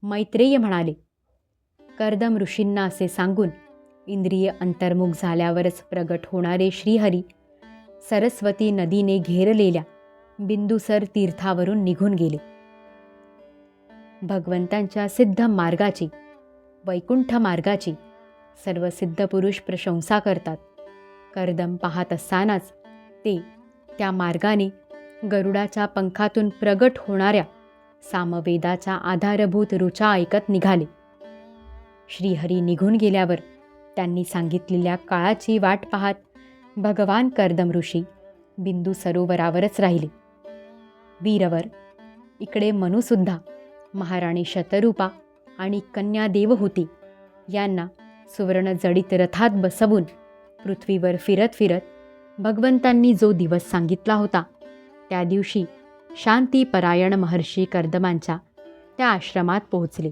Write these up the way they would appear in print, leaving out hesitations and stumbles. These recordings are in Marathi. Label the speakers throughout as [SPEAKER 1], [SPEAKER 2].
[SPEAKER 1] मैत्रेय म्हणाले. कर्दम ऋषींना असे सांगून इंद्रिय अंतर्मुख झाल्यावरच प्रगट होणारे श्रीहरी सरस्वती नदीने घेरलेल्या बिंदुसर तीर्थावरून निघून गेले. भगवंतांच्या सिद्ध मार्गाची, वैकुंठ मार्गाची सर्व सिद्धपुरुष प्रशंसा करतात. कर्दम पाहत असतानाच ते त्या मार्गाने गरुडाच्या पंखातून प्रगट होणाऱ्या सामवेदाच्या आधारभूत ऋचा ऐकत निघाले. श्रीहरी निघून गेल्यावर त्यांनी सांगितलेल्या काळाची वाट पाहत भगवान कर्दम ऋषी बिंदू सरोवरावरच राहिले. वीरवर इकडे मनूसुद्धा महाराणी शतरूपा आणि कन्या देवहूती यांना सुवर्ण जडित रथात बसवून पृथ्वीवर फिरत फिरत भगवंतांनी जो दिवस सांगितला होता त्या दिवशी शांतीपरायण महर्षी कर्दमांच्या त्या आश्रमात पोहोचले.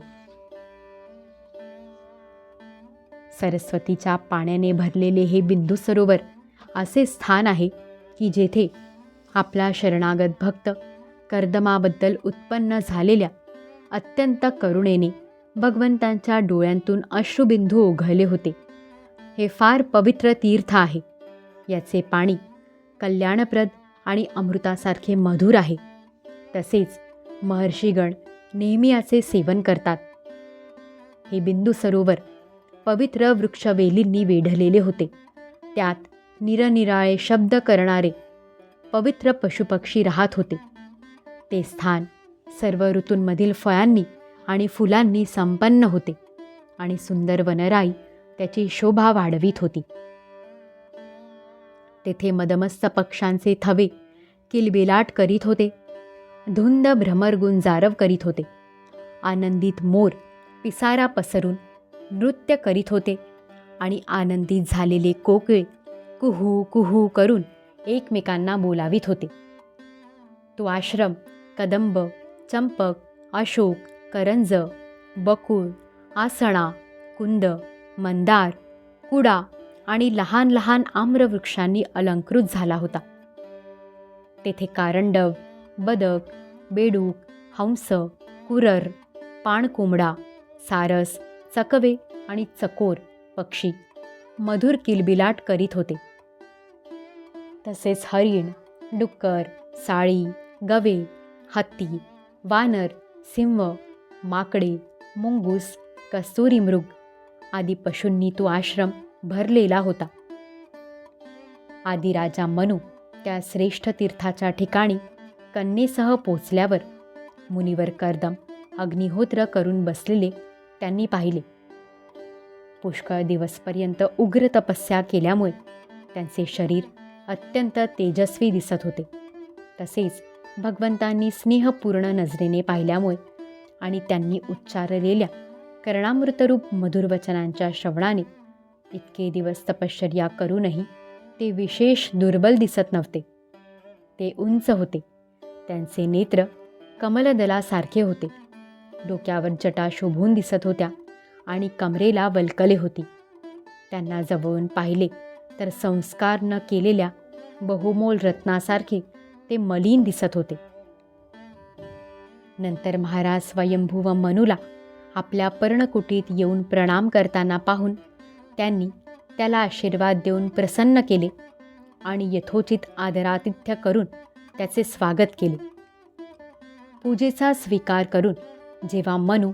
[SPEAKER 1] सरस्वतीच्या पाण्याने भरलेले हे बिंदू सरोवर असे स्थान आहे की जेथे आपला शरणागत भक्त कर्दमाबद्दल उत्पन्न झालेल्या अत्यंत करुणेने भगवंतांच्या डोळ्यांतून अश्रुबिंदू ओघळले होते. हे फार पवित्र तीर्थ आहे. याचे पाणी कल्याणप्रद आणि अमृतासारखे मधुर आहे. तसेच महर्षीगण नेहमी याचे सेवन करतात. हे बिंदू सरोवर पवित्र वृक्षवेलींनी वेढलेले होते. त्यात निरनिराळे शब्द करणारे पवित्र पशुपक्षी राहत होते. ते स्थान सर्व ऋतूंमधील फळांनी आणि फुलांनी संपन्न होते आणि सुंदर वनराई त्याची शोभा वाढवीत होती. तेथे मदमस्त पक्ष्यांचे थवे किलबिलाट करीत होते. धुंद भ्रमर गुंजारव करीत होते. आनंदित मोर पिसारा पसरून नृत्य करीत होते आणि आनंदित झालेले कोकिळ कुहू कुहू करून एकमेकांना बोलावित होते. तो आश्रम कदंब, चंपक, अशोक, करंज, बकुळ, आसणा, कुंद, मंदार, कुडा आणि लहान लहान आम्रवृक्षांनी अलंकृत झाला होता. तेथे कारंडव, बदक, बेडूक, हंस, कुरर, पाणकोंबडा, सारस, चकवे आणि चकोर पक्षी मधुर किलबिलाट करीत होते. तसेच हरिण, डुक्कर, साळी, गवे, हत्ती, वानर, सिंह, माकडे, मुंगूस, कस्तुरी मृग आदी पशूंनी तो आश्रम भरलेला होता. आदिराजा मनू त्या श्रेष्ठ तीर्थाच्या ठिकाणी कन्येसह पोचल्यावर मुनिवर कर्दम अग्निहोत्र करून बसलेले त्यांनी पाहिले. पुष्कळ दिवसपर्यंत उग्र तपस्या केल्यामुळे त्यांचे शरीर अत्यंत तेजस्वी दिसत होते. तसेच भगवंतांनी स्नेहपूर्ण नजरेने पाहिल्यामुळे आणि त्यांनी उच्चारलेल्या कर्णामृतरूप मधुर वचनांच्या श्रवणाने इतके दिवस तपश्चर्या करूनही ते विशेष दुर्बल दिसत नव्हते. ते उंच होते. त्यांचे नेत्र कमलदलासारखे होते. डोक्यावर जटा शोभून दिसत होत्या आणि कमरेला वल्कले होती. त्यांना जवळून पाहिले तर संस्कार न केलेल्या बहुमोल रत्नासारखे ते मलिन दिसत होते. नंतर महाराज स्वयंभू व मनूला आपल्या पर्णकुटीत येऊन प्रणाम करताना पाहून त्यांनी त्याला आशीर्वाद देऊन प्रसन्न केले आणि यथोचित आदरातिथ्य करून त्याचे स्वागत केले. पूजेचा स्वीकार करून जेव्हा मनू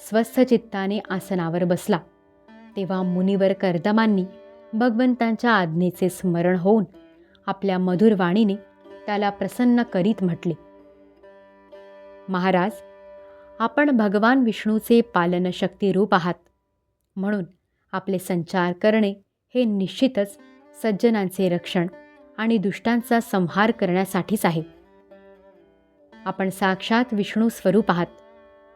[SPEAKER 1] स्वस्थ चित्ताने आसनावर बसला तेव्हा मुनिवर कर्दमांनी भगवंतांच्या आज्ञेचे स्मरण होऊन आपल्या मधुर वाणीने त्याला प्रसन्न करीत म्हटले, महाराज, आपण भगवान विष्णूचे पालनशक्ती रूप आहात. म्हणून आपले संचार करणे हे निश्चितच सज्जनांचे रक्षण आणि दुष्टांचा संहार करण्यासाठीच आहे. आपण साक्षात विष्णू स्वरूप आहात.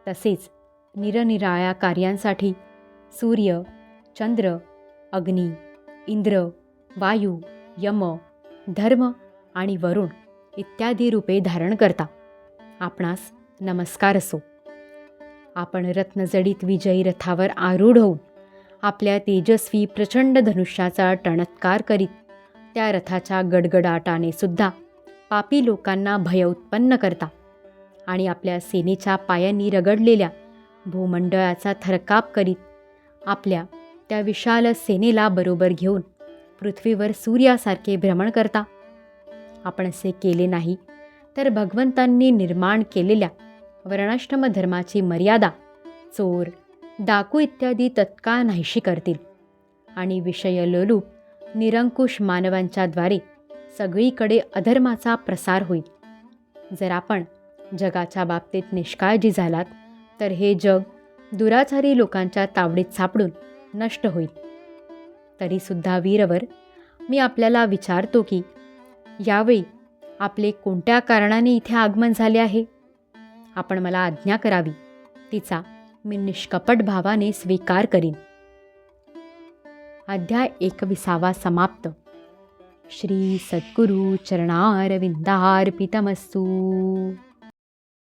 [SPEAKER 1] तसेच निरनिराळ्या कार्यांसाठी सूर्य, चंद्र, अग्नी, इंद्र, वायू, यम, धर्म आणि वरुण इत्यादी रूपे धारण करता. आपणास नमस्कार असो. आपण रत्नजडित विजयी रथावर आरूढ होऊन आपल्या तेजस्वी प्रचंड धनुष्याचा टणत्कार करीत त्या रथाच्या गडगडाटाने सुद्धा पापी लोकांना भय उत्पन्न करता आणि आपल्या सेनेच्या पायांनी रगडलेल्या भूमंडळाचा थरकाप करीत आपल्या त्या विशाल सेनेला बरोबर घेऊन पृथ्वीवर सूर्यासारखे भ्रमण करता? आपण असे केले नाही तर भगवंतांनी निर्माण केलेल्या वर्णाश्रम धर्माची मर्यादा चोर, डाकू इत्यादी तत्काळ नाहीशी करतील आणि विषयलोलूप निरंकुश मानवांच्याद्वारे सगळीकडे अधर्माचा प्रसार होईल. जर आपण जगाच्या बाबतीत निष्काळजी झालात तर हे जग दुराचारी लोकांच्या तावडीत सापडून नष्ट होईल. तरीसुद्धा वीरवर, मी आपल्याला विचारतो की यावेळी आपले कोणत्या कारणाने इथे आगमन झाले आहे? आपण मला आज्ञा करावी, तिचा मी निष्कपट भावाने स्वीकार करीन. अध्याय 21 समाप्त. श्री सद्गुरु चरणारविंदार्पितमस्तु.